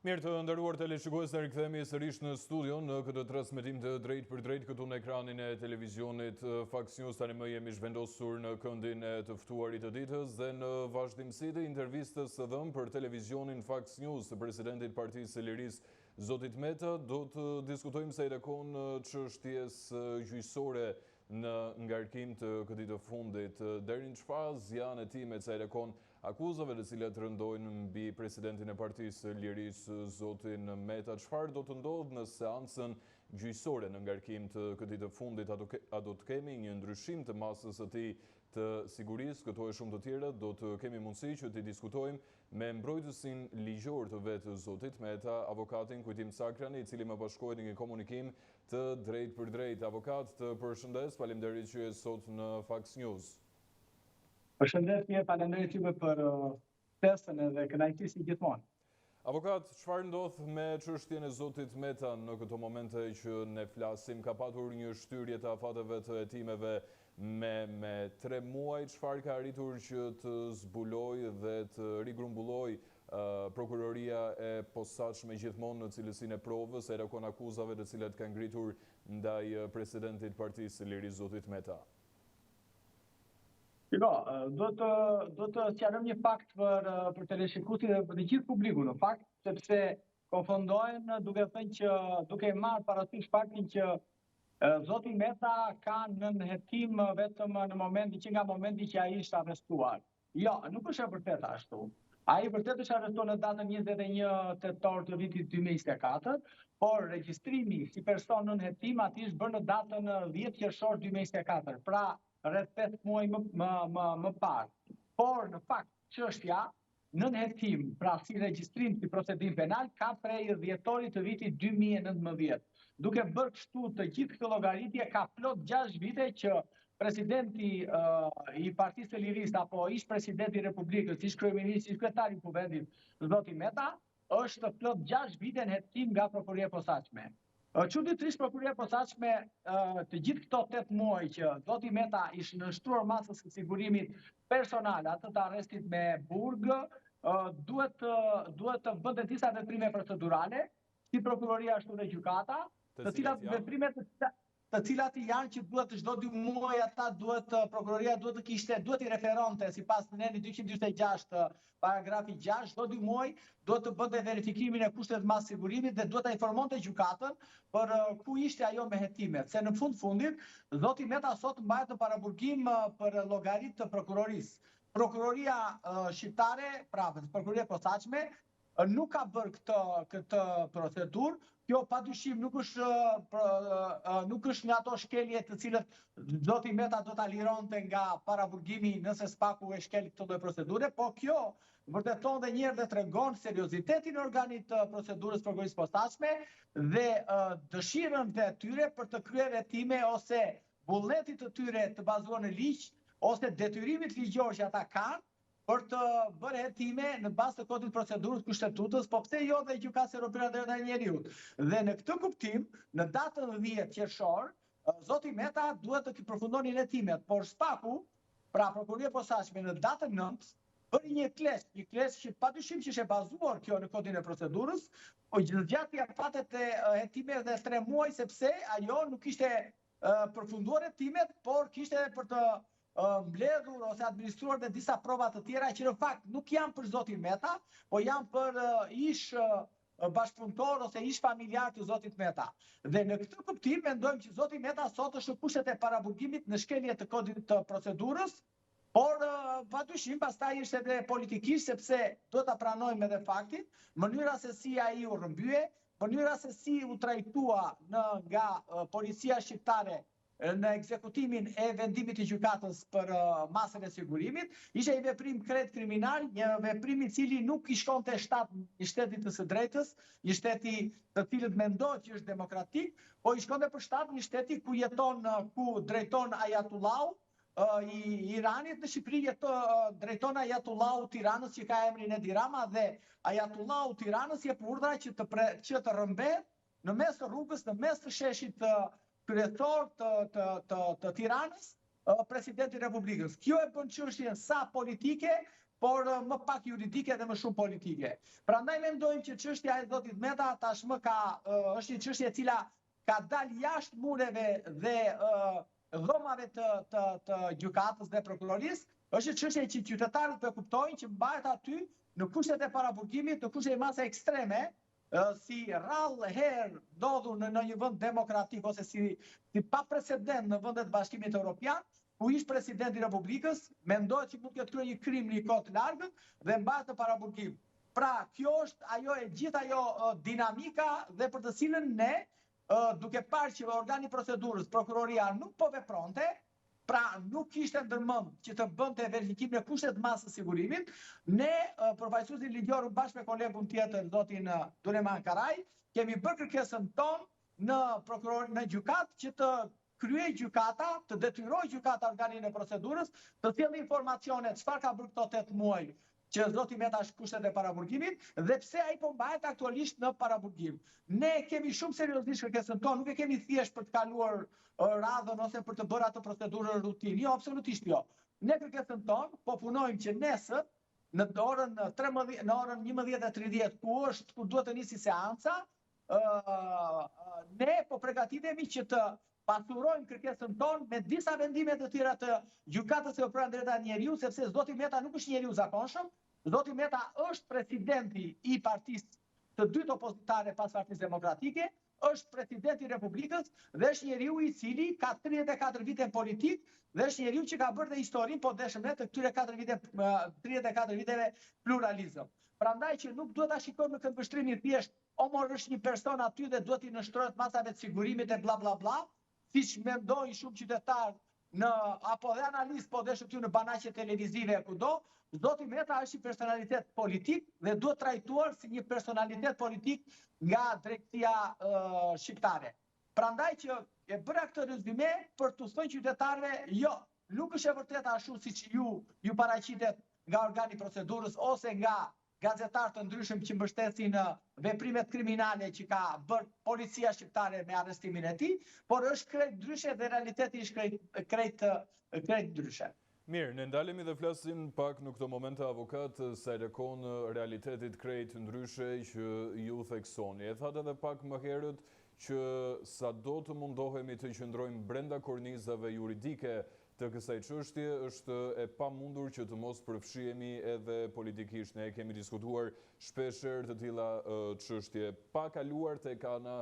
Mirë të nderuar teleshikues, ne rikthehemi sërish në studio në këtë transmetim të drejt për drejt këtu në ekranin e televizionit Fox News. Tani më jemi zhvendosur në këndin e të ftuarit të ditës dhe në vazhdimsi të intervistës së dhënë për televizionin Fox News të presidentit Partisë së Lirisë, Zotit Meta, do të diskutojmë sa i takon çështjes gjyqësore në ngarkim të këtij të fundit. Deri në çfarë janë hetimet sa i takon akuzave të cilat rëndojnë mbi presidentin e Partisë së Lirisë, Zotin Meta? Çfarë do të ndodhë në seancën gjyqësore në ngarkim të këtij të fundit? A do të kemi një ndryshim të masës së tij të sigurisë? Këto e shumë të tjera do të kemi mundësi që të diskutojmë me mbrojtësin ligjor të vetë Zotit Meta, avokatin Kujtim Sakrani, i cili më bashkohet në një komunikim të drejt për drejt. Avokat, të përshëndes, faleminderit që je sot në Fox News. Përshëndetje, faleminderit juve për ftesën dhe kënaqësi si gjithmonë. Avokat, çfarë ndodh me çështjen e Zotit Meta në këto momente që ne flasim? Ka patur një shtyrje të afateve të hetimeve me 3 muaj. Çfarë ka arritur që të zbuloj dhe të rigrumbulloj prokuroria e posaçme gjithmonë në cilësinë e provës e rakon akuzave të cilat kanë ngritur ndaj presidentit Partisë së Lirisë, Zotit Meta? Do të sqarojmë një fakt për teleshikuesit dhe për të gjithë publikun, në fakt, sepse konfundojnë duke thënë që duke marrë parasysh faktin që Zoti Meta ka nën hetim vetëm në momentin që nga momenti që ai ishte arrestuar. Jo, nuk është e vërtetë ashtu. Ai vërtet është arrestuar në datën 21 tetor të vitit 2024, por regjistrimi si person nën hetim aty është bërë në datën 10 qershor 2024. Pra rreth 5 muaj më parë. Por në fakt çështja nën hetim, pra si regjistrim si procedim penal, ka prej dhjetorit të vitit 2019. Duke bërë kështu të gjithë këtë llogaritje, ka plot 6 vite që presidenti i Partisë së Lirisë apo ish presidenti i Republikës, ish kryeminist, ish kryetari i kuvendit, Zoti Meta, është plot 6 vite në hetim nga prokuroria e posaçme. Çuditërisht prokuroria e posaçme të gjithë këto 8 muaj që Zoti Meta ishte në shtruar masës së sigurimit personale, atë të arrestit me burg, duhet të bënte disa veprime procedurale, si prokuroria ashtu dhe gjykata, të cilat veprime të cilat janë që duhet çdo 2 muaj ata prokuroria duhet i referonte sipas nëni 226 paragrafi 6, çdo 2 muaj duhet të bënte verifikimin e kushtet të masë sigurimit dhe duhet ta informonte gjykatën për ku ishte ajo me hetimet. Se në fundit Zoti Meta sot mbahet në paraburgim për llogaritë të prokurorisë. Prokuroria shqiptare, pra prokuroria e posaçme, nuk ka bërë këtë procedurë. Kjo padyshim nuk është nga ato shkelje të cilët Zoti Meta do ta lironte nga paraburgimi nëse s'paku e shkel këtë lloj procedure, po kjo vërteton dhe një herë dhe tregon seriozitetin e organit të procedurës prokurorisë posaçme dhe dëshirën e tyre për të kryer hetime ose vullnetit të tyre të bazuar në ligj ose detyrimit ligjor që ata kanë për të bërë hetime në bazë të kodit procedurës kushtetues, po pse jo dhe Gjykatës Evropiane të Drejtat e Njeriut. Dhe në këtë kuptim, në datën 10 qershor, Zoti Meta duhet të përfundonin hetimet, por s'paku, pra prokuroria e posaçme në datën 9 bëri një kles që padyshim që ishte bazuar kjo në kodin e procedurës, po zgjati afatet e hetimeve dhe 3 muaj sepse ajo nuk ishte përfunduar hetimet, por kishte për të mbledhur ose administruar dhe disa prova të tjera që në fakt nuk janë për Zotin Meta, po janë për ish bashkëpunëtor ose ish familjar të Zotit Meta. Dhe në këtë kuptim mendojmë që Zoti Meta sot është në kushtet e paraburgimit në shkelje të kodit të procedurës, por padyshim pastaj është edhe politikisht sepse duhet ta pranojmë edhe faktin, mënyra se si ai u rrëmbye, mënyra se si u trajtua nga policia shqiptare në ekzekutimin e vendimit të gjykatës për masën e sigurimit, ishte një veprim krejt kriminal, një veprim i cili nuk i shkonte një shtetit të së drejtës, një shteti të cilët mendohet që është demokratik, po i shkonte për shtat një shteti ku drejton Ayatullahu i Iranit. Në Shqipëri drejton Ayatullahu Tiranës që ka emrin Edi Rama dhe Ayatullahu Tiranës jep urdhra që të rrëmbet në mes të rrugës, në mes të sheshit kryesor të Tiranës, presidenti i Republikës. Kjo e bën çështjen sa politike, por më pak juridike dhe më shumë politike. Prandaj mendojmë që çështja e zotit Meta tashmë është një çështje e cila ka dalë jashtë mureve dhe dhomave të gjykatës dhe prokurorisë, është një çështje që qytetarët e kuptojnë që mbahet aty në kushtet e paraburgimit, në kushtet e masa ekstreme, si rrallë herë ndodhur në një vend demokratik ose si pa precedent në vendet Bashkimit Evropian, ku ish presidenti i Republikës mendohet që mund të ketë kryer një krim në një kohë të largët dhe mbahet në paraburgim. Pra, kjo është gjithë ajo dinamika dhe për të cilën ne, duke parë që organi procedurës, prokuroria nuk po vepronte, pra nuk kishte ndërmend që të bënte verifikimin e kushtet masës sigurimit, ne, përfaqësuesit ligjor bashkë me kolegun tjetër, zotin Duleman Karaj, kemi bërë kërkesën tonë në gjykatë që të kryej gjykata, të detyroj gjykata organin e procedurës, të sjellë informacione çfarë ka bërë këto 8 muaj që zoti Meta është kushtet e paraburgimit dhe pse ai po mbahet aktualisht në paraburgim. Ne kemi shumë seriozisht kërkesën tonë, nuk e kemi thjesht për të kaluar radhën ose për të bërë atë procedurën rutinë. Jo, absolutisht jo. Ne kërkesën tonë po punojmë që nesër në orën 11:30 ku duhet të nisi seanca, ne po përgatitemi që të pasurojmë kërkesën tonë me disa vendime të tjera të gjykatës së pranë drejta njeriu, sepse zoti Meta nuk është njeriu zakonshëm, zoti Meta është presidenti i partisë të dytë opozitare pas Partisë Demokratike, është presidenti i Republikës dhe është njeriu i cili ka 34 vite politik dhe është njeriu që ka bërë dhe historinë podeshme të këtyre 34 viteve pluralizëm. Prandaj që nuk duhet ta shikojmë në këndvështrimin thjesht, është një person aty dhe duhet i nështrohet masave të sigurimit e bla bla bla, siç mendojnë shumë qytetarë apo dhe analistë podeshëm këtu në banaqe televizive e kudo, zoti Meta është një personalitet politik dhe duhet trajtuar si një personalitet politik nga drejtësia shqiptare. Prandaj që e bëra këtë rezume për t'u thënë qytetarëve, jo, nuk është e vërteta ashtu siç ju paraqitet nga organi procedurës ose nga gazetarë të ndryshëm që mbështesin veprimet kriminale që ka bërë policia shqiptare me arrestimin e tij, por është krejt ndryshe dhe realiteti është krejt ndryshe. Mirë, ne ndalemi dhe flasim pak në këto momente avokat sa i takon realitetit krejt ndryshe që ju theksoni. E thatë edhe pak më herët që sado të mundohemi të qëndrojmë brenda kornizave juridike të kësaj çështje, është e pamundur që të mos përfshihemi edhe politikisht. Ne kemi diskutuar shpeshherë të tilla çështje pa kaluar tek ana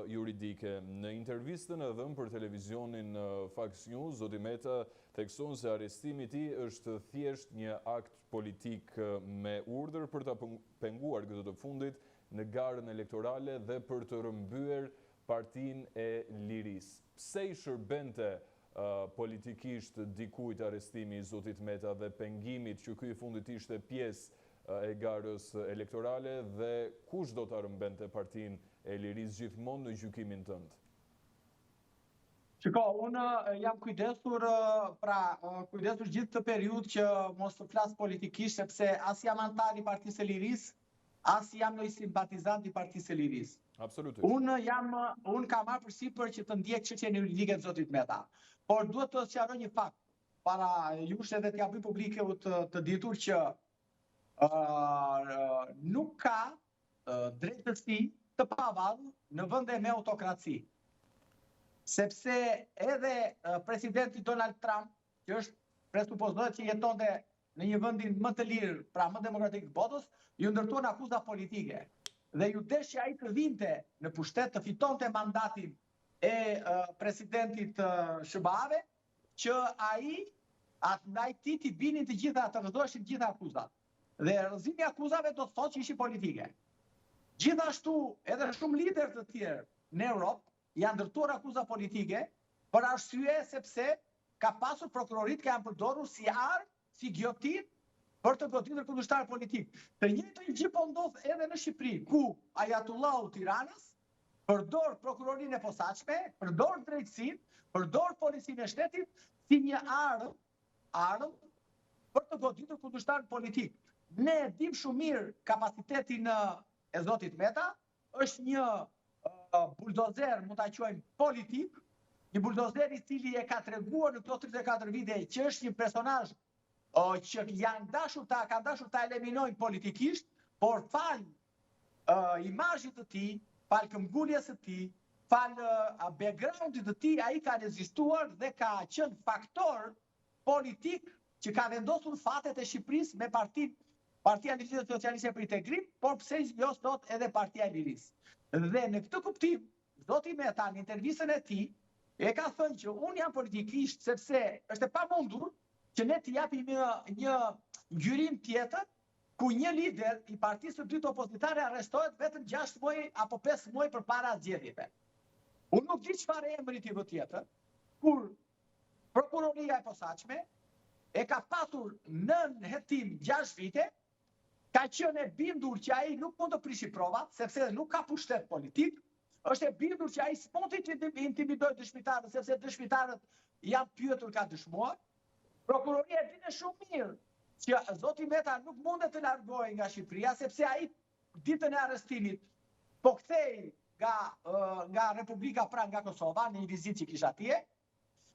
juridike. Në intervistën e dhënë për televizionin Fox News, zoti Meta thekson se arrestimi i tij është thjesht një akt politik me urdhër për ta penguar këtë të fundit në garën elektorale dhe për të rrëmbyer Partinë e Lirisë. Pse i shërbente politikisht dikujt arrestimi i zotit Meta dhe pengimit që ky i fundit ishte pjesë e garës elektorale dhe kush do ta rrëmbente Partinë e Lirisë gjithmonë në gjykimin tënd? Shiko, unë jam kujdesur gjithë këtë periudhë që mos të flas politikisht, sepse as jam antar i Partisë së Lirisë, as jam ndonjë simpatizant i Partisë së Lirisë. Absolutisht. Unë kam marrë përsipër që të ndjek çështjen juridike të zotit Meta. Por duhet të sqaroj një fakt para jush edhe t'ja bëj publike të ditur që nuk ka drejtësi të pavarur në vende me autokraci. Sepse edhe presidenti Donald Trump, që është presupozohet që jetonte në një vendin më të lirë, pra më demokratik të botës, ju ndërtuan akuza politike. Dhe ju desh që ai të vinte në pushtet të fitonte mandatin e presidentit SBA-ve, që ai ndaj tij t'i binin të rrëzoheshin të gjitha akuzat. Dhe rrëzimi i akuzave do të thotë që ishin politike. Gjithashtu, edhe shumë lider të tjerë në Europë janë ndërtuar akuza politike për arsye sepse ka pasur prokurorit që janë përdorur si armë, si gjotin për të goditur kundërshtar politik. Të njëjtën gjë po ndodh edhe në Shqipëri, ku Ajatullahu Tiranës përdor prokurorinë e posaçme, përdor drejtësinë, përdor policinë e shtetit si një armë për të goditur kundërshtar politik. Ne dim shumë mirë kapacitetin e zotit Meta, është një buldozer, mund ta quajmë politik, një buldozer i cili e ka treguar në këto 34 vite që është një personazh që kanë dashur ta eliminojnë politikisht, por fal imazhit të tij, fal këmbguljes së tij, fal backgroundit të tij, ai ka rezistuar dhe ka qenë faktor politik që ka vendosur fatet e Shqipërisë me Partia e Lirisë Socialiste për Integrim, por pse jo sot edhe Partia e Lirisë. Dhe në këtë kuptim, zoti Meta në intervistën e tij e ka thënë që unë jam politikisht sepse është e pamundur që ne të japim një ngjyrim tjetër ku një lider i partisë së dytë opozitare arrestohet vetëm 6 muaj apo 5 muaj përpara zgjedhjeve. Unë nuk di çfarë emri tjetër, kur prokuroria e posaçme e ka pasur nën hetim 6 vite, ka qenë e bindur që ai nuk mund të prishi provat, sepse nuk ka pushtet politik, është e bindur që ai s'mund të intimidojë dëshmitarët, sepse dëshmitarët janë pyetur ka dëshmuar. Prokuroria e dinë shumë mirë që zoti Meta nuk mundet të largohej nga Shqipëria, sepse ai ditën e arrestimit po kthehej nga Republika pra nga Kosova, në një vizitë që kisha atje,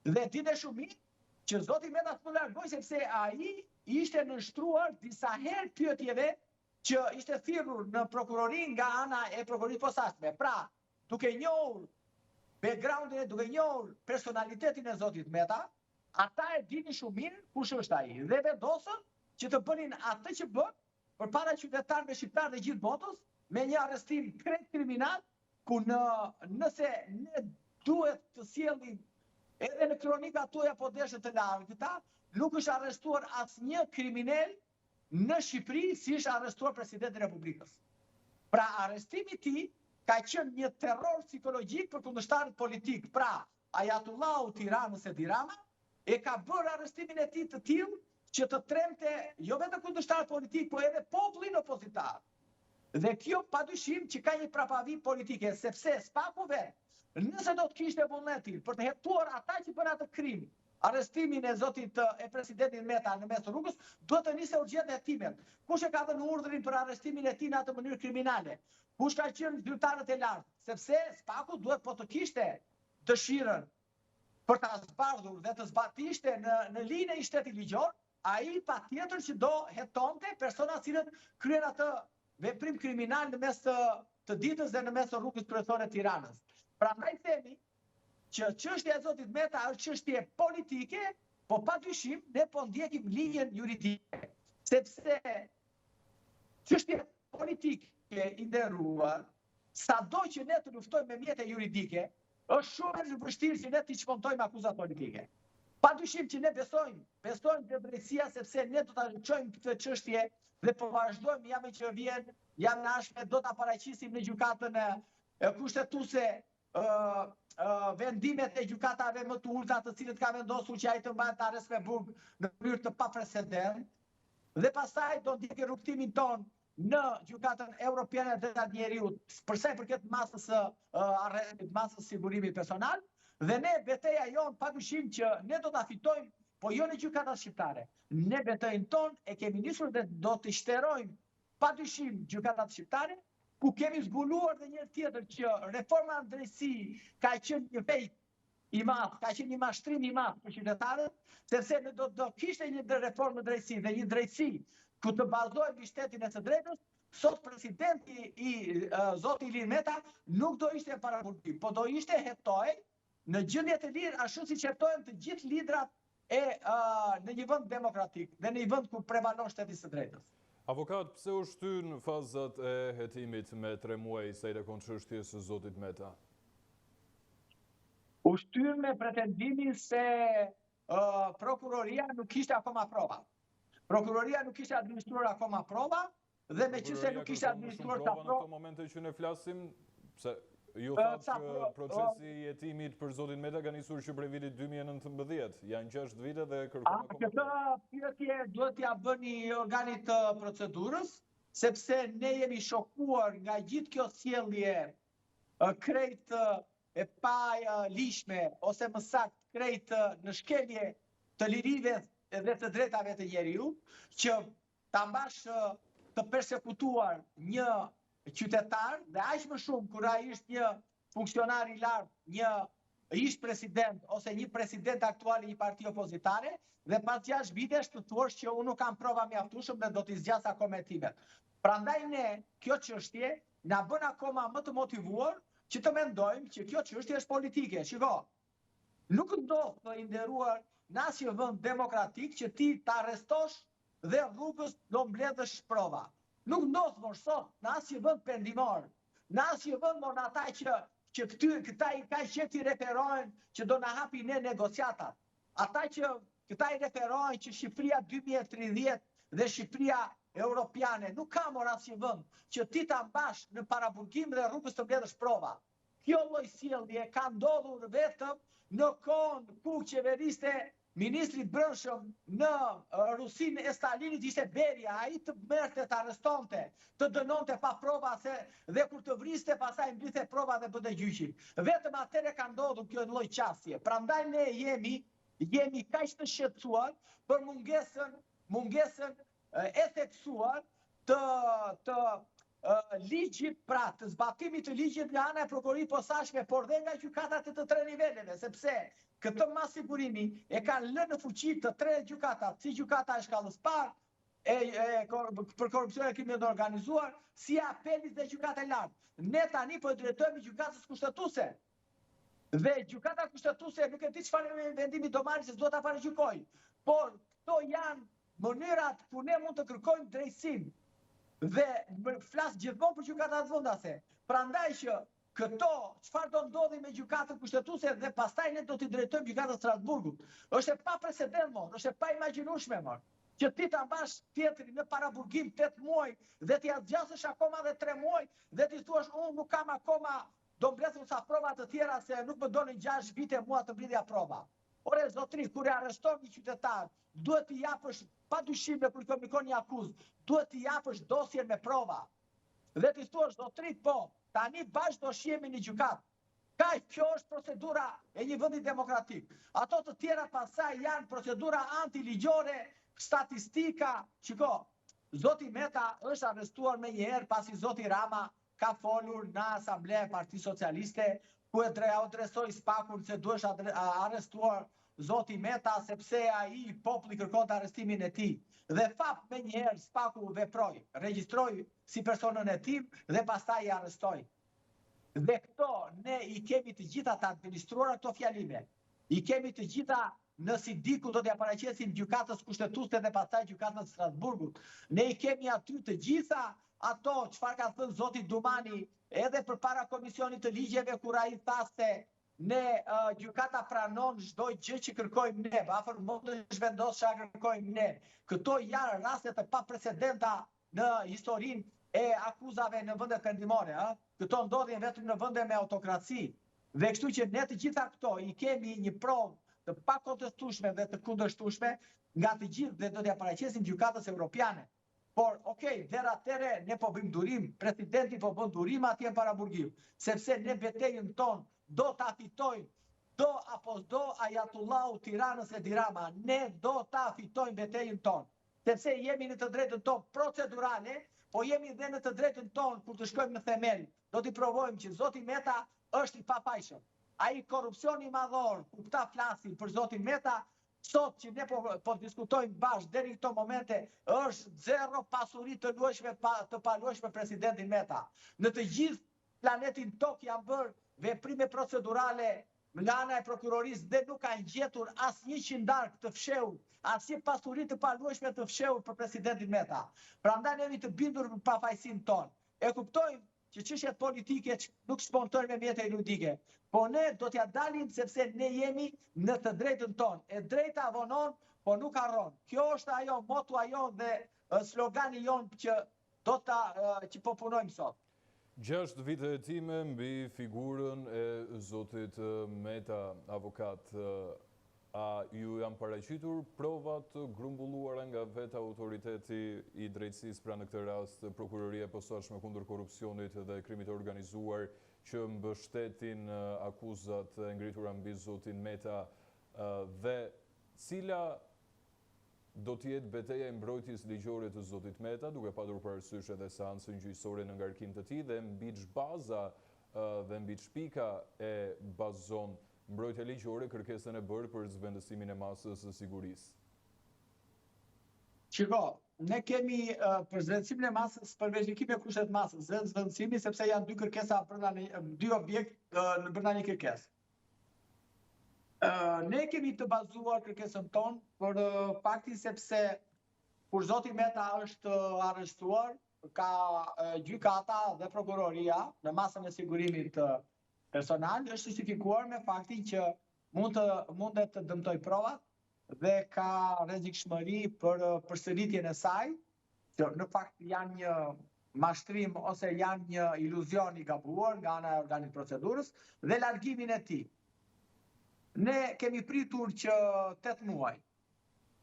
dhe dinë shumë mirë që zoti Meta s'mund të largohej sepse ai ishte nënshtruar disa herë pyetjeve që ishte thirrur në prokurori nga ana e prokurorisë posaçme. Pra, duke njohur backgroundin, duke njohur personalitetin e zotit Meta, ata e dini shumë mirë kush është ai dhe vendosën që të bënin atë që bën përpara qytetarëve shqiptarë dhe gjithë botës me një arrestim krejt kriminal ku nëse ne duhet të sjellim edhe në kronikat tuaja po deshe të largëta, nuk është arrestuar asnjë kriminal në Shqipëri si është arrestuar presidenti i Republikës. Pra arrestimi i tij ka qenë një terror psikologjik për kundërshtarët politik. Pra, Ajatullahu Tiranës e Dirama e ka bërë arrestimin e tij të tillë që të tremte jo vetëm kundërshtarët politik, por edhe popullin opozitar. Dhe kjo padyshim që ka një prapavi politike, sepse Spaku vet, nëse do të kishte vullnetin për të hetuar ata që bën atë krim, arrestimin e zotit e presidentit Meta në mes të rrugës, duhet të nisë urgjent hetimet. Kush e ka dhënë urdhrin për arrestimin e tij në atë mënyrë kriminale? Kush ka qenë zyrtarët e lartë? Sepse Spaku duhet po të kishte dëshirën për ta zbardhur dhe të zbatishte në linjë i shtetit ligjor, ai patjetër që do hetonte persona të cilët kryen atë veprim kriminal në mes të ditës dhe në mes të rrugës kryesore të Tiranës. Prandaj themi që çështja e zotit Meta është çështje politike, po padyshim ne po ndjekim linjën juridike, sepse çështja politike i nderuar, sado që ne të luftojmë me mjete juridike, është shumë e vështirë që ne të çmontojmë akuzat politike. Padyshim që ne besojmë te drejtësia, sepse ne do ta çojmë këtë çështje dhe po vazhdojmë javën që vjen, javën e ardhshme do ta paraqisim në gjykatën kushtetuese vendimet e gjykatave më të ulta të cilët ka vendosur që ai të mbahet në arrest me burg në mënyrë të paprecedent, dhe pastaj do ndjekë rrugtimin ton në gjykatën europiane e drejtat njeriut për sa i përket masës masës sigurimit personal, dhe ne betejë jon padyshim që ne do ta fitojmë, po jo në gjykatat shqiptare. Ne betejën ton e kemi nisur dhe do të shterojmë padyshim gjykatat shqiptare, ku kemi zbuluar dhe një tjetër që reforma në drejtësi ka qenë një fejt i madh, ka qenë një mashtrim i madh për qytetarët, sepse ne do kishte një reformë në drejtësi dhe një drejtësi ku të bazohet mbi shtetin e së drejtës, sot presidenti i zoti Ilir Meta nuk do ishte paraburgim, po do ishte hetoj në gjendje të lirë ashtu siç hetojnë të gjithë lidrat në një vend demokratik dhe në një vend ku prevalon shteti i së drejtës. Avokat, pse u shtyn fazat e hetimit me 3 muaj sa i takon çështjes së zotit Meta? U shtyn me pretendimin se prokuroria nuk kishte akoma prova. Prokuroria nuk kishte administruar akoma prova dhe meqense nuk kishte administruar ta prova. Në këto momente që ne flasim, pse ju thatë që procesi i hetimit për zotin Meta ka nisur që prej vitit 2019, janë 6 vite dhe kërkon akoma. Këtë pyetje duhet t'ia bëni organit të procedurës, sepse ne jemi shokuar nga gjithë kjo sjellje krejt e pa lishme, ose më saktë krejt në shkelje të lirive dhe të drejtave të njeriut, që ta mbash të persekutuar një qytetar dhe aq më shumë kur ai është një funksionar i lartë, një ish president ose një president aktual i një parti opozitare dhe pas 6 vitesh të thuash që unë nuk kam prova mjaftueshme dhe do t'i zgjas komentimet. Prandaj ne kjo çështje na bën akoma më të motivuar që të mendojmë që kjo çështje është politike. Shiko, nuk ndodh të nderuar në asnjë vend demokratik që ti të arrestosh dhe rrugës do mbledhësh prova. Nuk ndodh më sot në asnjë vend pendimor. Në asnjë vend mon ata që këta i ka qeti referohen që do na hapi ne negociatat. Ata që këta i referohen që Shqipëria 2030 dhe Shqipëria europiane, nuk ka mor asnjë vend që ti ta mbash në paraburgim dhe rrugës të mbledhësh prova. Kjo lloj sjellje ka ndodhur vetëm në kohën ku qeveriste ministri brendshëm në Rusinë e Stalinit ishte Beria, ai të merrte të arrestonte, të dënonte pa prova dhe kur të vriste pastaj mblidhte prova dhe bënte gjyqin. Vetëm atëherë ka ndodhur kjo lloj qasje. Prandaj ne jemi kaq të shqetësuar për mungesën e theksuar të ligjit, pra të zbatimit të ligjit nga ana e prokurorisë posaçme, por dhe nga gjykatat e të 3 niveleve, sepse këtë masigurimi e kanë lënë në fuqi të 3 gjykatat, si gjykata e shkallës parë, për korrupsion e krimit të organizuar, si apelit dhe gjykata e lartë. Ne tani po drejtohemi gjykatës kushtetuese. Dhe gjykata kushtetuese nuk e di çfarë vendimi do marrë, se s'do ta paragjykoj. Por këto janë mënyrat ku ne mund të kërkojmë drejtësinë. Dhe flas gjithmonë për gjykatat vendase. Prandaj që këto çfarë do ndodhi me gjykatën kushtetuese dhe pastaj ne do t'i drejtojmë gjykatës Strasburgut. Është e paprecedentshme, është e paimagjinueshme që ti ta mbash tjetrin në paraburgim 8 muaj dhe t'i zgjasësh akoma dhe 3 muaj dhe ti thuash unë nuk kam akoma, do mbledhun sa prova të tjera se nuk më donin 6 vite mua të mbledhja prova. Ore zotri, kur e arreston një qytetar, duhet t'i japësh padyshim me komunikon një akuzë, duhet t'i japësh dosjen me prova. Dhe ti thuash zotri, po, tani bashkë do shihemi në gjykatë. Kjo është procedura e një vendi demokratik. Ato të tjera pasaj janë procedura antiligjore, statistika. Shiko, zoti Meta është arrestuar me njëherë pasi zoti Rama ka folur në Asamble e Partisë Socialiste, ku e adresoi Spakun se duhesh arrestuar zoti Meta sepse ai populli kërkonte arrestimin e tij. Dhe fap me njëherë Spaku veproi, regjistroi si personën e tij dhe pastaj i arrestoi. Dhe këto ne i kemi të gjitha të administruara këto fjalime. I kemi të gjitha në sidiku do t'ja paraqesim gjykatës kushtetuese dhe pastaj gjykatës Strasburgut. Ne i kemi aty të gjitha ato çfarë ka thënë zoti Dumani edhe përpara komisionit të ligjeve kur ai tha se ne gjykata pranon çdo gjë që kërkojmë ne, afër mund të zhvendos çfarë kërkojmë ne. Këto janë raste të paprecedenta në historinë e akuzave në vende pendimore, këto ndodhin vetëm në vende me autokraci. Dhe kështu që ne të gjitha këto i kemi një provë të pakontestueshme dhe të kundërshtueshme nga të gjithë dhe do t'ja paraqesim gjykatës europiane. Por, okej, deri atëre ne po bëjmë durim, presidenti po bën durim atje në paraburgim, sepse ne betejën tonë do ta fitojmë, do apo do Ajatullahu Tiranës e Dirama, ne do ta fitojmë betejën tonë, sepse jemi në të drejtën tonë procedurale, po jemi dhe në të drejtën tonë kur të shkojmë në themel, do t'i provojmë që zoti Meta është i papajshëm. Ai korrupsioni madhor, ku këta flasin për zotin Meta, sot që ne po diskutojmë bashkë deri në këto momente, është zero pasuri të paluajshme presidentin Meta. Në të gjithë planetin Tok janë bërë veprime procedurale nga ana e prokurorisë dhe nuk kanë gjetur asnjë qindark të fshehur, asnjë pasuri të paluajshme të fshehur për presidentin Meta. Prandaj ne jemi të bindur në pafajësinë tonë. E kuptojmë që çështjet politike nuk spontojnë me mjete juridike. Po ne do t'ja dalim sepse ne jemi në të drejtën tonë. E drejta vonon, po nuk harron. Kjo është ajo motua jon dhe slogani jon që po punojmë sot. 6 vite time mbi figurën e zotit Meta, avokat. A ju janë paraqitur provat grumbulluara nga vetë autoriteti i drejtësisë, pra në këtë rast prokuroria e posaçme kundër korrupsionit dhe krimit të organizuar, që mbështetin akuzat e ngritura mbi zotin Meta, dhe cila do t'jetë betejë e mbrojtjes ligjore të zotit Meta, duke patur parasysh edhe seancën gjyqësore në ngarkim të tij, dhe mbi ç'baza dhe mbi ç'pika e bazon Mbrojtja ligjore kërkesën e bërë për zvendësimin e masës së sigurisë. Shiko, ne kemi për zvendësimin e masës, për verifikimin e kushtet masës, zvendësimi sepse janë dy kërkesa dy objekt në brenda një kërkesë. Ne kemi të bazuar kërkesën tonë për faktin sepse kur zoti Meta është arrestuar, ka gjykata dhe prokuroria në masën e sigurimit personal është justifikuar me faktin që mundet të dëmtoj provat dhe ka rrezikshmëri për përsëritjen e saj, që në fakt janë një mashtrim ose janë një iluzion i gabuar nga ana e organit procedurës dhe largimin e tij. Ne kemi pritur që 8 muaj.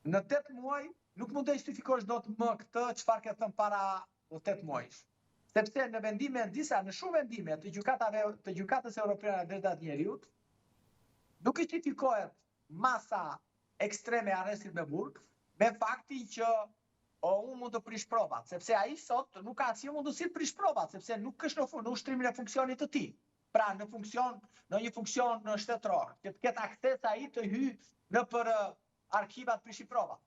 Në 8 muaj nuk mund të justifikosh dot më këtë çfarë ke thënë para 8 muajsh. Sepse në vendime në shumë vendime të gjykatës europiane e drejtat njeriut, nuk justifikohet masa ekstreme arrestit me burg, me faktin që unë mund të prish provat, sepse ai sot nuk ka asnjë mundësi të prish provat, sepse nuk është në ushtrimin e funksionit të tij. Pra në një funksion shtetëror, që të ketë akses ai të hyjë nëpër arkivat prishi provat.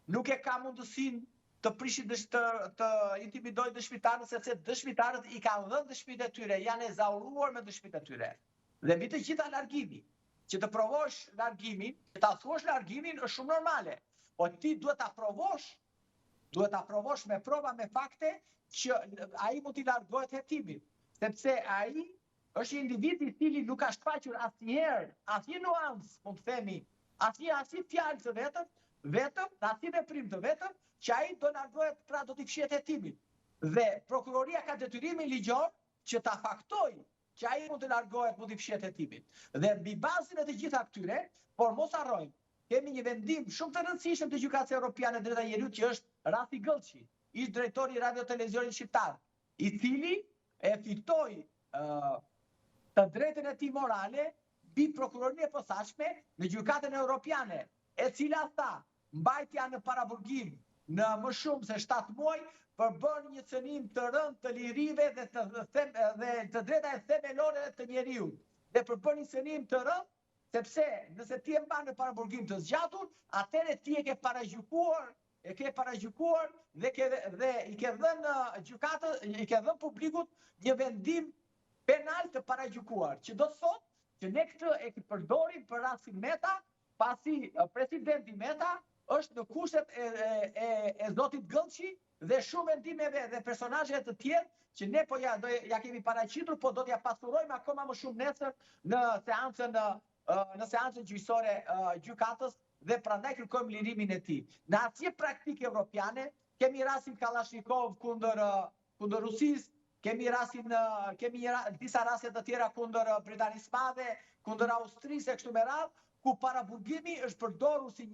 Nuk e ka mundësinë të prishi të intimidojë dëshmitarët, sepse dëshmitarët i kanë dhënë dëshmitë e tyre, janë ezauruar me dëshmitë e tyre. Dhe mbi të gjitha largimi, që të provosh largimin, që ta thuash largimin është shumë normale, po ti duhet ta provosh me prova, me fakte që ai mund t'i largohet hetimin, sepse ai është individ i cili nuk ka shfaqur asnjëherë, asnjë nuancë, mund të themi, asnjë fjalë të vetëm, asnjë veprim të vetëm, që ai do largohet, pra do t'i fshihet hetimin. Dhe prokuroria ka detyrimin ligjor që ta faktojë që ai mund të largohet, mund t'i fshihet hetimin. Dhe mbi bazën e të gjitha këtyre, por mos harrojmë, kemi një vendim shumë të rëndësishëm të Gjykatës Evropiane e Drejtat Njeriut që është Rafi Gëllçi, ish drejtori i Radio Televizionit Shqiptar, i cili e fitoi të drejtën e tij morale mbi prokurorinë e posaçme në Gjykatën Evropiane, e cila tha mbajtja në paraburgim në më shumë se 7 muaj përbën një cënim të rënd të lirive dhe të drejtave themelore të njeriut. Dhe përbën një cënim të rënd, sepse nëse ti e mban në paraburgim të zgjatur, atëherë ti e ke paragjykuar dhe i ke dhënë gjykatës, i ke dhënë publikut një vendim penal të paragjykuar, që do të thotë që ne këtë e përdorim për rastin Meta, pasi presidenti Meta është në kushtet e zotit Gëllçi dhe shumë vendimeve dhe personazhe të tjerë që ne po ja kemi paraqitur, po do t'ja pasurojmë akoma më shumë nesër në seancën gjyqësore gjykatës dhe prandaj kërkojmë lirimin e tij. Në asnjë praktikë evropiane kemi rastin Kalashnikov kundër Rusisë, kemi disa raste të tjera kundër Britanisë së Madhe, kundër Austrisë e kështu me radhë, ku paraburgimi është përdorur si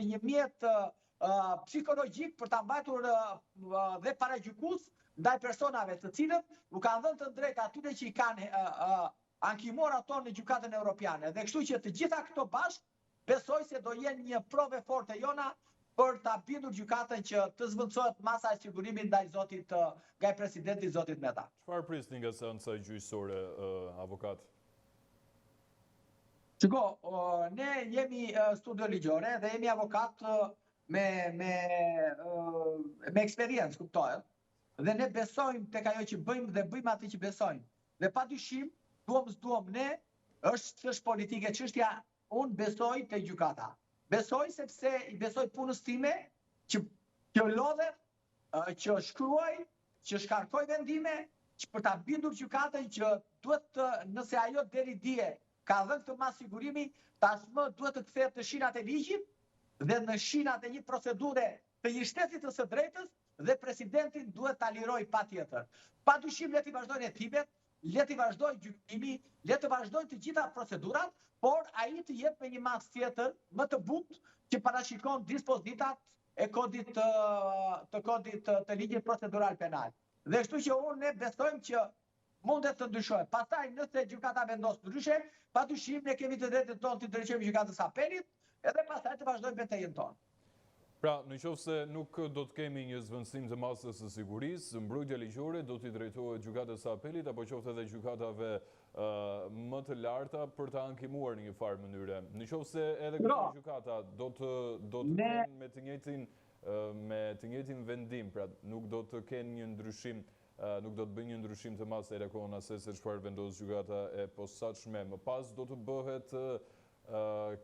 një mjet psikologjik për ta mbajtur dhe paragjykues ndaj personave të cilët u kanë dhënë të drejtë atyre që i kanë ankimor ato në Gjykatën Evropiane. Dhe kështu që të gjitha këto bashkë besoj se do jenë një provë forte jona për ta bindur gjykatën që të zvendësohet masa e sigurimit ndaj presidentit zotit Meta. Çfarë prisni nga seanca gjyqësore, avokat? Shiko, ne jemi studio ligjore dhe jemi avokat me eksperiencë, kuptohet. Dhe ne besojmë tek ajo që bëjmë dhe bëjmë atë që besojmë. Dhe padyshim, duam ne, është politike çështja, unë besoj te gjykata. Besoj sepse i besoj punës time që lodhet, që shkruaj, që shkarkoj vendime, që për ta bindur gjykatën që duhet nëse ajo deri dje ka dhënë këtë mas sigurimi, tashmë duhet të kthehet në shinat e ligjit dhe në shinat e një procedure të një shteti të së drejtës dhe presidentin duhet ta liroj patjetër. Padyshim le të vazhdojnë hetimet, le të vazhdojë gjykimi, le të vazhdojnë të gjitha procedurat, por ai të jep me një mas tjetër më të butë që parashikon dispozitat e kodit të ligjit procedural penal. Dhe kështu që unë ne besojmë që mundet të ndryshojë. Pastaj nëse gjykata vendos ndryshe, padyshim ne kemi të drejtën tonë të drejtojmë gjykatës apelit, edhe pastaj të vazhdojmë betejën tonë. Pra, në qoftë se nuk do të kemi një zvendësim të masës së sigurisë, mbrojtja ligjore do t'i drejtohet gjykatës së apelit apo qoftë edhe gjykatave më të larta për të ankimuar në një farë mënyre. Në qoftë se edhe këto gjykata do të kenë me të njëjtin vendim, pra nuk do të kenë një ndryshim, nuk do të bëjnë një ndryshim të masë e rekon ase se çfarë vendos gjykata e posaçme. Më pas do të bëhet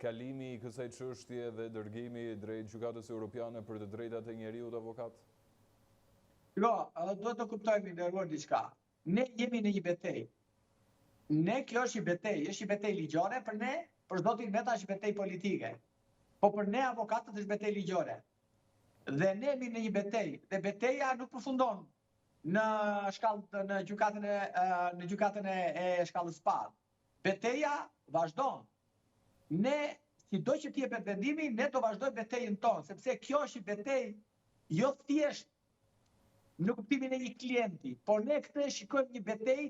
kalimi i kësaj çështje dhe dërgimi drejt Gjykatës Europiane për të drejtat e njeriut, avokat? Jo, duhet të kuptojmë nderuar diçka. Ne jemi në një betejë. Ne kjo është një betejë ligjore për ne, për zotin Meta është betejë politike. Po për ne avokatët është betejë ligjore. Dhe ne jemi në një betejë, dhe betejja nuk përfundon në gjykatën e shkallës parë. Betejja vazhdon. Ne, sido që t'jepet vendimi, ne do vazhdoj betejën tonë, sepse kjo është një betejë jo thjesht në kuptimin e një klienti, por ne këtë shikojmë një betejë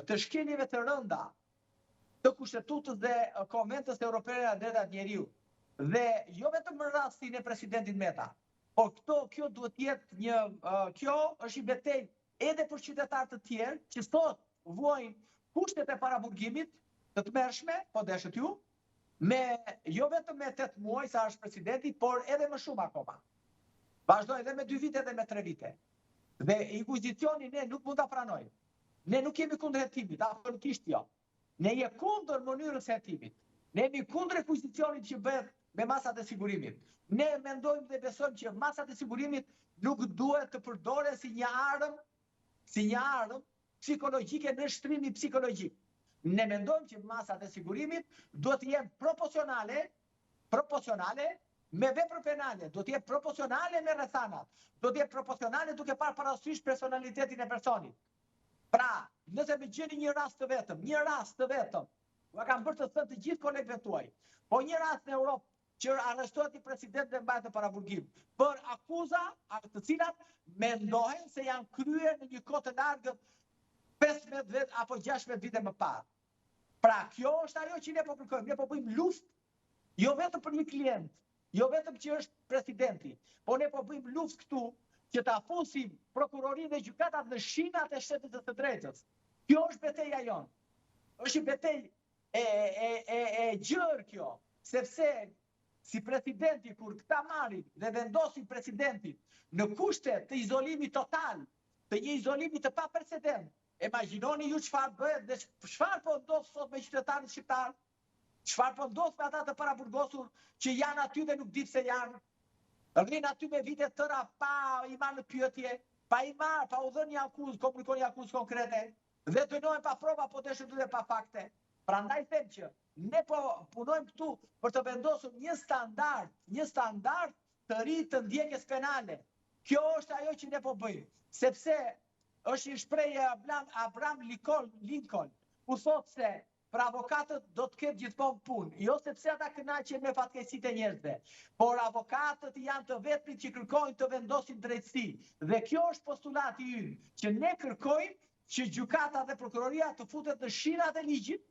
të shkenjeve të rënda të kushtetutës dhe konventës europare të drejtat njeriu. Dhe jo vetëm në rastin e presidentit Meta, por kjo duhet jetë kjo është një betejë edhe për qytetarë të tjerë që sot vuajnë kushtet e paraburgimit të tmerrshme, po deshët ju, jo vetëm me 8 muaj sa është presidenti, por edhe më shumë akoma. Vazhdoj edhe me 2 vite edhe me 3 vite. Dhe inkuizicioni ne nuk mund ta pranojmë. Ne nuk jemi kundër hetimit, absolutisht jo. Ne jemi kundër mënyrës së hetimit. Ne jemi kundër inkuizicionit që bëhet me masat e sigurimit. Ne mendojmë dhe besojmë që masat e sigurimit nuk duhet të përdoren si një armë psikologjike në shtrimi psikologjik. Ne mendojmë që masat e sigurimit duhet të jenë proporcionale me vepër penale, duhet të jenë proporcionale me rrethanat, duhet të jenë proporcionale duke parë parasysh personalitetin e personit. Pra, nëse me gjeni një rast të vetëm, ma kam bërë të thënë të gjithë kolegëve tuaj, po një rast në Europë që arrestohet i president dhe mbajtë në paraburgim, për akuza të cilat mendohen se janë kryer në një kohë të largët 15 vjet apo 16 vite më parë. Pra, kjo është ajo që ne po kërkojmë. Ne po bëjmë luftë, jo vetëm për një klient, jo vetëm që është presidenti, po ne po bëjmë luftë këtu që ta fusim prokurorinë dhe gjykatat në shinat e shtetit të drejtës. Kjo është betejë jonë. Është një betejë e gjërë kjo, sepse si presidenti kur këta marrin dhe vendosin presidentin në kushte të izolimit total, të një izolimi të pa precedent. Imagjinoni ju çfarë bëhet dhe çfarë po ndodh sot me qytetarët shqiptar, çfarë po ndodh me ata të paraburgosur që janë aty dhe nuk di pse janë. Rrin aty me vite tëra pa i marrë në pyetje, pa u dhënë një akuzë, komunikon një akuzë konkrete, dhe dënohen pa prova, po deshën dhe pa fakte. Prandaj them që ne po punojmë këtu për të vendosur një standard të ri të ndjekjes penale. Kjo është ajo që ne po bëjmë, sepse është një shprehje Abraham Lincoln, ku thotë se për avokatët do të ketë gjithmonë punë, jo sepse ata kënaqen me fatkeqësitë e njerëzve, por avokatët janë të vetmit që kërkojnë të vendosin drejtësi. Dhe kjo është postulati ynë, që ne kërkojmë që gjykata dhe prokuroria të futet në shinat e ligjit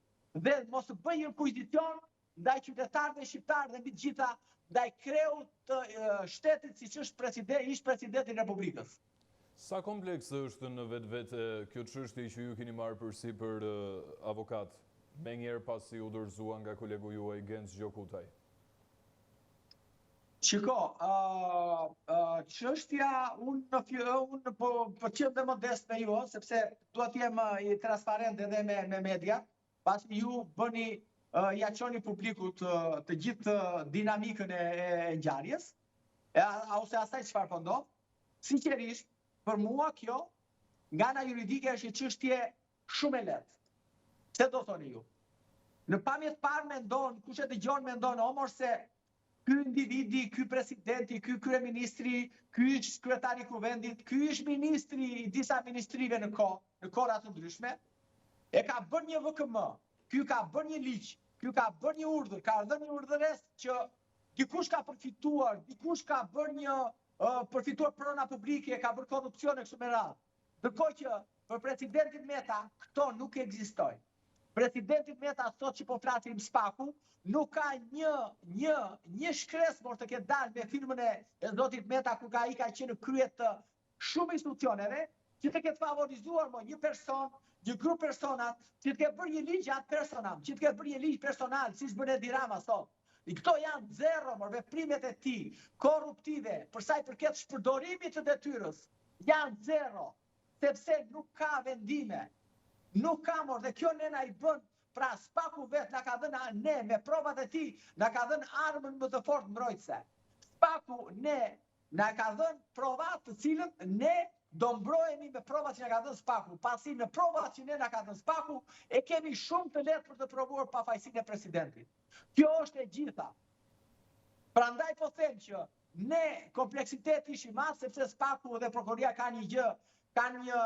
dhe mos të bëjë inkuizicion ndaj qytetarëve shqiptarë dhe mbi të gjitha ndaj kreut të shtetit siç është ish presidenti i Republikës. Sa komplekse është në vetvete kjo çështje që ju keni marrë përsipër avokat, me njerë pasi u dorëzua nga kolegu juaj Genç Gjokutaj? Shiko, çështja unë po qem dhe modest me ju, sepse duhet jem i transparent edhe me media, pasi ju bëni ja çoni publikut të gjithë dinamikën e ngjarjes, ose asaj çfarë po ndodh. Sinqerisht, për mua kjo, nga ana juridike është një çështje shumë e lehtë. Çe do thoni ju? Në pamjet parë mendon, kush e dëgjon mendon, omor se ky individi, ky presidenti, ky kryeministri, ky kryetari i kuvendit, ky ish ministri i disa ministrive në kohëra të ndryshme, e ka bërë një VKM, ky ka bërë një ligj, ky ka bërë një urdhër, ka dhënë një urdhëres që dikush ka përfituar, dikush ka bërë një përfituar prona publike, ka bërë korrupsione kështu me radhë. Ndërkohë që për presidentin Meta këto nuk ekzistojnë. Presidentit Meta sot që po flasim Spaku, nuk ka një shkres por të ketë dalë me filmën e zotit Meta ku ka qenë krye të shumë institucioneve, që të ketë favorizuar një person, një grup personat, që të ketë bërë një ligj atë personal, që të ketë bërë një ligj personal, si shbën Edi Rama sot. Këto janë zero, veprimet e tij korruptive, për sa i përket shpërdorimit të detyrës, janë zero, sepse nuk ka vendime. Nuk ka dhe kjo ne na i bën, pra Spaku vet na ka dhënë ne me provat e tij, na ka dhënë armën më të fortë mbrojtëse. Spaku ne na ka dhënë provat të cilën ne do mbrohemi me provat që na ka dhënë Spaku, pasi në provat që ne na ka dhënë Spaku e kemi shumë të lehtë për të provuar pafajësinë e presidentit. Kjo është e gjitha. Prandaj po them që ne kompleksiteti ish i madh sepse Spaku dhe prokuroria kanë një gjë, kanë një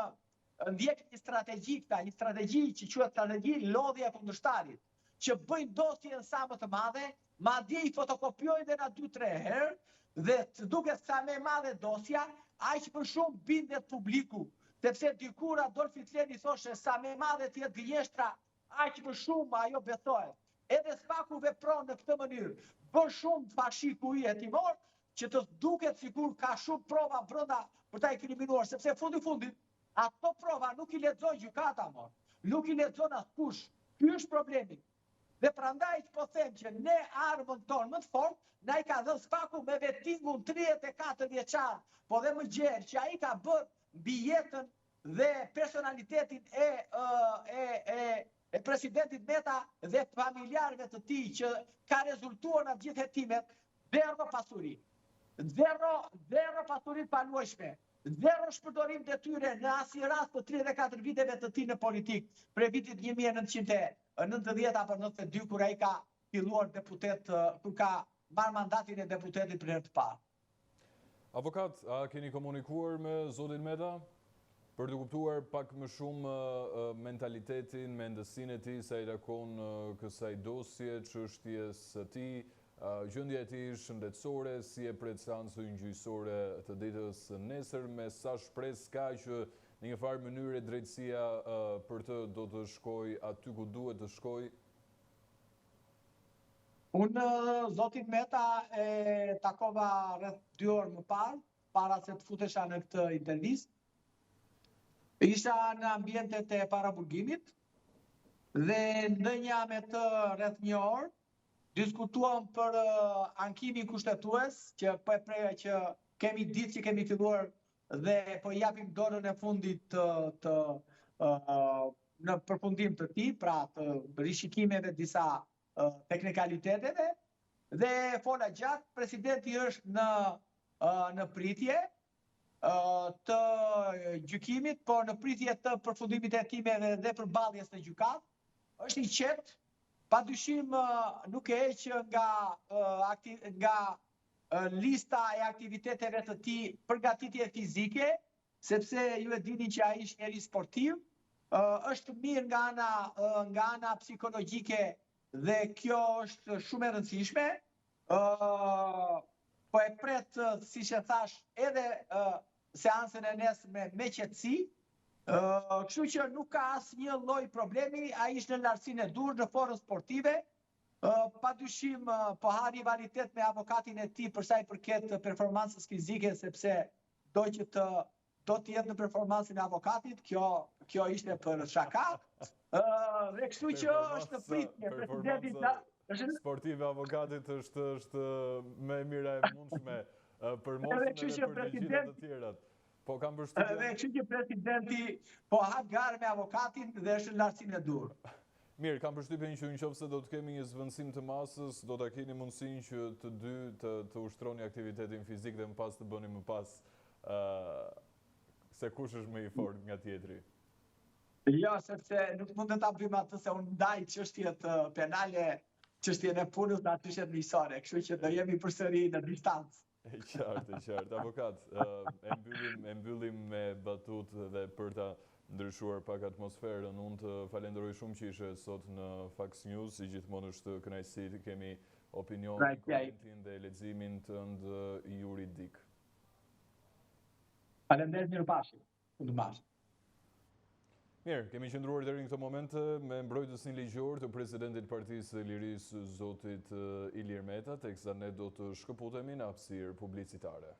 ndjekje strategjik, një strategji që quhet strategji lodhje e kundërshtarit, që bëjnë dosjen sa më të madhe, madje i fotokopjojnë dhe na 2-3 herë, dhe të duket sa më e madhe dosja, aq më shumë bindet publiku, sepse dikur Adolf Hitleri thoshte sa më e madhe të jetë gënjeshtra, aq më shumë ajo betohet. Edhe Spaku vepron në këtë mënyrë, bën shumë fashiku i hetimor, që të duket sikur ka shumë prova brenda për ta inkriminuar, sepse fundit ato prova nuk i lexon gjykata, nuk i lexon askush. Ky është problemi. Dhe prandaj po them që ne armën tonë më të fortë na i ka dhënë Spaku me vettingun 34 vjeçar, po dhe më gjerë, që ai ka bërë mbi jetën dhe personalitetin e presidentit Meta dhe familjarëve të tij, që ka rezultuar në gjithë hetimet, zero pasuri. Zero pasuri të paluajshme. Zero shpërdorim detyre në asnjë rast të 34 viteve të tij në politik, prej vitit 1990 apo 92 kur ai ka filluar deputet, kur ka marrë mandatin e deputetit për herë të parë. Avokat, a keni komunikuar me zotin Meta për të kuptuar pak më shumë mentalitetin, mendësinë e tij sa i takon kësaj dosje, çështjes së tij? Gjendja e tij shëndetësore, si e pret seancën gjyqësore të ditës nesër, me sa shpresë ka që në një farë mënyrë drejtësia për të do të shkojë aty ku duhet të shkojë? Unë zotin Meta e takova rreth 2 orë më parë, para se të futesha në këtë intervistë. Isha në ambientet e paraburgimit dhe ndënja me të rreth 1 orë, diskutuam për ankimin kushtetues, që po e preja që kemi ditë që kemi filluar dhe po japim dorën e fundit në përfundim të tij, pra të rishikimeve disa teknikaliteteve, dhe fola gjatë. Presidenti është në pritje të gjykimit, por në pritje të përfundimit të hetimeve dhe përballjes në gjykatë. Është i qetë. Padyshim nuk e heq nga lista e aktiviteteve të tij përgatitje fizike, sepse ju e dini që ai është njeri sportiv, është mirë nga ana psikologjike dhe kjo është shumë e rëndësishme. Po e pret, siç e thash, edhe seancën e nesërme me qetësi. Kështu që nuk ka asnjë lloj problemi, ai ishte në lartësinë e dur, në formë sportive. Padyshim po ha rivalitet me avokatin e tij për sa i përket performancës fizike, sepse do të jetë në performancën e avokatit, kjo ishte për shaka. Dhe kështu që është në pritje. Presidenti sportive avokatit është më e mira e mundshme për mosën edhe për të gjithë të tjerat. Po kam përshtypjen. Dhe kështu që presidenti po ha garë me avokatin dhe është në lartësinë e dur. Mirë, kam përshtypjen që nëse do të kemi një zvendësim të masës, do ta keni mundësinë që të dy të ushtroni aktivitetin fizik dhe më pas të bëni më pas se kush është më i fortë nga tjetri. Jo, sepse nuk mund të ta bëjmë atë, se unë ndaj çështjet penale, çështjen e punës dhe çështjet miqësore, kështu që do jemi përsëri në distancë. E qartë. Avokat, e mbyllim me batutë dhe për ta ndryshuar pak atmosferën. Unë të falenderoj shumë që ishe sot në Fax News, si gjithmonë është kënaqësi të kemi opinionin, komentin dhe leximin tënd juridik. Faleminderit, mirupafshim. Mirë, kemi qëndruar deri në këtë moment me mbrojtësin ligjor të presidentit Partisë së Lirisë, zotit Ilir Meta, teksa ne do të shkëputemi në hapësirë publicitare.